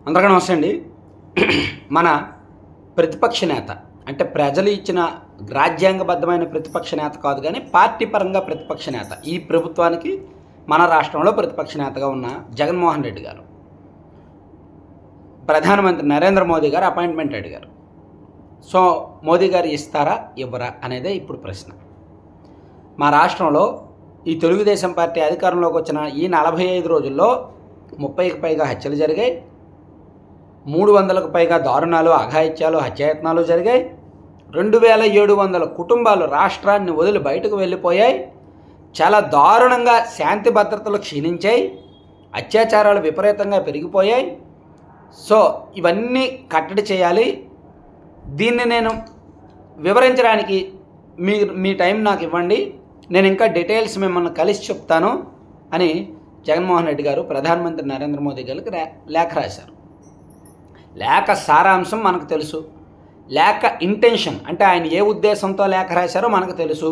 అందరికీ నమస్తే అండి. మన ప్రతిపక్ష నేత అంటే ప్రజలు ఇచ్చిన రాజ్యాంగబద్ధమైన ప్రతిపక్ష నేత కాదు, కానీ పార్టీ పరంగా ప్రతిపక్ష నేత ఈ ప్రభుత్వానికి మన రాష్ట్రంలో ప్రతిపక్ష నేతగా ఉన్న జగన్మోహన్ రెడ్డి గారు ప్రధానమంత్రి నరేంద్ర మోదీ గారు అపాయింట్మెంట్ అడిగారు. సో మోదీ గారు ఇస్తారా ఇవ్వరా అనేదే ఇప్పుడు ప్రశ్న. మా రాష్ట్రంలో ఈ తెలుగుదేశం పార్టీ అధికారంలోకి వచ్చిన ఈ 45 రోజుల్లో 30కి పైగా హత్యలు జరిగాయి, 300కు పైగా దారుణాలు, అఘాయిత్యాలు, హత్యాయత్నాలు జరిగాయి, 2700 కుటుంబాలు రాష్ట్రాన్ని వదిలి బయటకు వెళ్ళిపోయాయి, చాలా దారుణంగా శాంతి భద్రతలు క్షీణించాయి, అత్యాచారాలు విపరీతంగా పెరిగిపోయాయి. సో ఇవన్నీ కట్టడి చేయాలి. దీన్ని నేను వివరించడానికి మీ టైం నాకు ఇవ్వండి, నేను ఇంకా డీటెయిల్స్ మిమ్మల్ని కలిసి చెప్తాను అని జగన్మోహన్ రెడ్డి గారు ప్రధానమంత్రి నరేంద్ర మోదీ గారికి లేఖ రాశారు. లేఖ సారాంశం మనకు తెలుసు, లేఖ ఇంటెన్షన్ అంటే ఆయన ఏ ఉద్దేశంతో లేఖ రాశారో మనకు తెలుసు.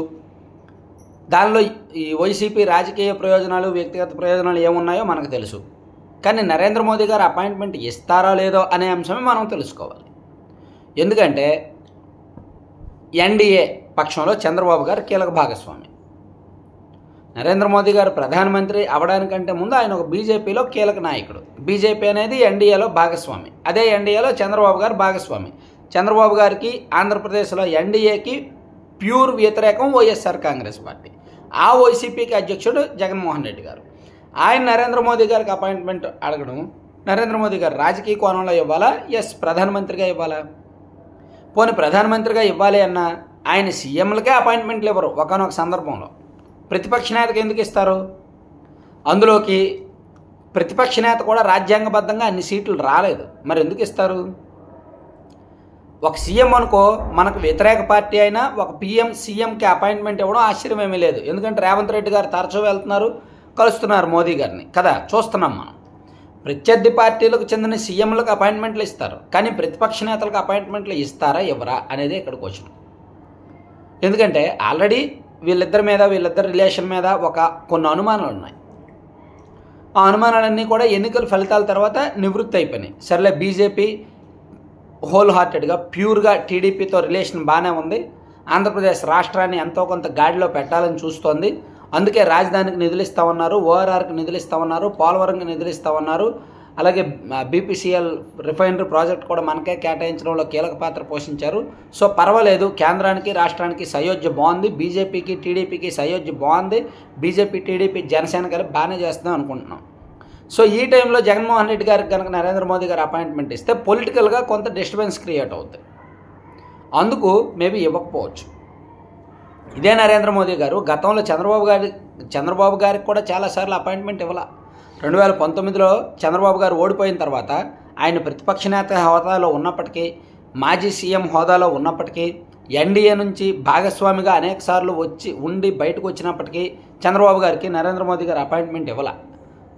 దానిలో ఈ వైసీపీ రాజకీయ ప్రయోజనాలు, వ్యక్తిగత ప్రయోజనాలు ఏమున్నాయో మనకు తెలుసు. కానీ నరేంద్ర మోదీ గారు అపాయింట్మెంట్ ఇస్తారో లేదో అనే అంశమే మనం తెలుసుకోవాలి. ఎందుకంటే ఎన్డీఏ పక్షంలో చంద్రబాబు గారు కీలక భాగస్వామి. నరేంద్ర మోదీ గారు ప్రధానమంత్రి అవడానికంటే ముందు ఆయన ఒక బీజేపీలో కీలక నాయకుడు. బీజేపీ అనేది ఎన్డీఏలో భాగస్వామి. అదే ఎన్డీఏలో చంద్రబాబు గారు భాగస్వామి. చంద్రబాబు గారికి ఆంధ్రప్రదేశ్లో ఎన్డీఏకి ప్యూర్ వ్యతిరేకం వైఎస్ఆర్ కాంగ్రెస్ పార్టీ. ఆ వైసీపీకి అధ్యక్షుడు జగన్మోహన్ రెడ్డి గారు. ఆయన నరేంద్ర మోదీ గారికి అపాయింట్మెంట్ అడగడం, నరేంద్ర మోదీ గారు రాజకీయ కోణంలో ఇవ్వాలా, ఎస్ ప్రధానమంత్రిగా ఇవ్వాలా? పోనీ ప్రధానమంత్రిగా ఇవ్వాలి అన్నా ఆయన సీఎంలకే అపాయింట్మెంట్లు ఇవ్వరు. ఒకనొక సందర్భంలో ప్రతిపక్ష నేతకు ఎందుకు ఇస్తారు? అందులోకి ప్రతిపక్ష నేత కూడా రాజ్యాంగబద్ధంగా అన్ని సీట్లు రాలేదు, మరి ఎందుకు ఇస్తారు? ఒక సీఎం అనుకో, మనకు వ్యతిరేక పార్టీ అయినా ఒక పీఎం సీఎంకి అపాయింట్మెంట్ ఇవ్వడం ఆశ్చర్యం ఏమీ లేదు. ఎందుకంటే రేవంత్ రెడ్డి గారు తరచూ వెళ్తున్నారు, కలుస్తున్నారు మోదీ గారిని కదా, చూస్తున్నాం మనం. ప్రత్యర్థి పార్టీలకు చెందిన సీఎంలకు అపాయింట్మెంట్లు ఇస్తారు, కానీ ప్రతిపక్ష నేతలకు అపాయింట్మెంట్లు ఇస్తారా ఇవ్వరా అనేది ఇక్కడ క్వశ్చన్. ఎందుకంటే ఆల్రెడీ వీళ్ళిద్దరి రిలేషన్ మీద కొన్ని అనుమానాలు ఉన్నాయి. ఆ అనుమానాలన్నీ కూడా ఎన్నికల ఫలితాల తర్వాత నివృత్తి అయిపోయినాయి. సర్లే, బీజేపీ హోల్ హార్టెడ్గా ప్యూర్గా టీడీపీతో రిలేషన్ బాగానే ఉంది, ఆంధ్రప్రదేశ్ రాష్ట్రాన్ని ఎంతో కొంత గాడిలో పెట్టాలని చూస్తోంది. అందుకే రాజధానికి నిధులు ఇస్తామన్నారు, ఓఆర్ఆర్కి నిధులు ఇస్తామన్నారు, పోలవరంకి నిధులు ఇస్తామన్నారు, అలాగే బీపీసీఎల్ రిఫైనరీ ప్రాజెక్ట్ కూడా మనకే కేటాయించడంలో కీలక పాత్ర పోషించారు. సో పర్వాలేదు, కేంద్రానికి రాష్ట్రానికి సయోధ్య బాగుంది, బీజేపీకి టీడీపీకి సయోధ్య బాగుంది, బీజేపీ టీడీపీ జనసేన కలిపి బాగానే చేస్తుందాం అనుకుంటున్నాం. సో ఈ టైంలో జగన్మోహన్ రెడ్డి గారికి కనుక నరేంద్ర మోదీ గారు అపాయింట్మెంట్ ఇస్తే పొలిటికల్గా కొంత డిస్టర్బెన్స్ క్రియేట్ అవుతుంది. అందుకు మేబీ ఇవ్వకపోవచ్చు. ఇదే నరేంద్ర మోదీ గారు గతంలో చంద్రబాబు గారికి కూడా చాలాసార్లు అపాయింట్మెంట్ ఇవ్వాల. 2019లో చంద్రబాబు గారు ఓడిపోయిన తర్వాత ఆయన ప్రతిపక్ష నేత హోదాలో ఉన్నప్పటికీ, మాజీ సీఎం హోదాలో ఉన్నప్పటికీ, ఎన్డీఏ నుంచి భాగస్వామిగా అనేక సార్లు ఉండి బయటకు వచ్చినప్పటికీ చంద్రబాబు గారికి నరేంద్ర మోదీ గారు అపాయింట్మెంట్ ఇవ్వాల.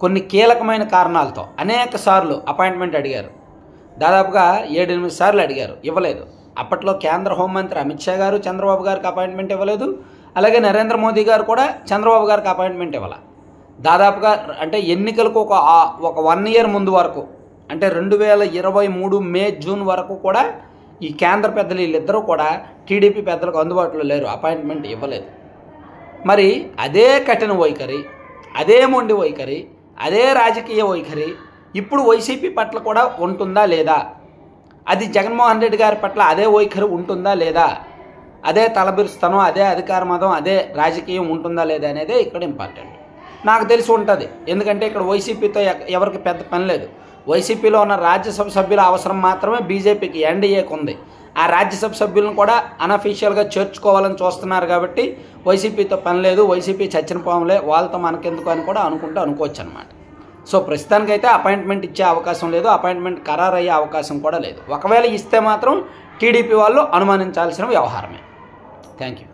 కొన్ని కీలకమైన కారణాలతో అనేక సార్లు అపాయింట్మెంట్ అడిగారు. దాదాపుగా 7-8 సార్లు అడిగారు, ఇవ్వలేదు. అప్పట్లో కేంద్ర హోంమంత్రి అమిత్ షా గారు చంద్రబాబు గారికి అపాయింట్మెంట్ ఇవ్వలేదు. అలాగే నరేంద్ర మోదీ గారు కూడా చంద్రబాబు గారికి అపాయింట్మెంట్ ఇవ్వాల. దాదాపుగా అంటే ఎన్నికలకు ఒక 1 year ముందు వరకు, అంటే 2023 మే జూన్ వరకు కూడా ఈ కేంద్ర పెద్దలు వీళ్ళిద్దరూ కూడా టీడీపీ పెద్దలకు అందుబాటులో లేరు, అపాయింట్మెంట్ ఇవ్వలేదు. మరి అదే కఠిన వైఖరి, అదే మొండి వైఖరి, అదే రాజకీయ వైఖరి ఇప్పుడు వైసీపీ పట్ల కూడా ఉంటుందా లేదా? అది జగన్మోహన్ రెడ్డి గారి పట్ల అదే వైఖరి ఉంటుందా లేదా? అదే తలబిరుస్తనం, అదే అధికార మదం, అదే రాజకీయం ఉంటుందా లేదా అనేదే ఇక్కడ ఇంపార్టెంట్. నాకు తెలిసి ఉంటుంది, ఎందుకంటే ఇక్కడ వైసీపీతో ఎవరికి పెద్ద పని లేదు. వైసీపీలో ఉన్న రాజ్యసభ సభ్యుల అవసరం మాత్రమే బీజేపీకి, ఎన్డీఏకి ఉంది. ఆ రాజ్యసభ సభ్యులను కూడా అనఫీషియల్గా చేర్చుకోవాలని చూస్తున్నారు కాబట్టి వైసీపీతో పని లేదు, వైసీపీ చచ్చిన పాములే, వాళ్ళతో మనకెందుకు అని కూడా అనుకోవచ్చు అనమాట. సో ప్రస్తుతానికైతే అపాయింట్మెంట్ ఇచ్చే అవకాశం లేదు, అపాయింట్మెంట్ ఖరారు అయ్యే అవకాశం కూడా లేదు. ఒకవేళ ఇస్తే మాత్రం టీడీపీ వాళ్ళు అనుమానించాల్సిన వ్యవహారమే. Thank you.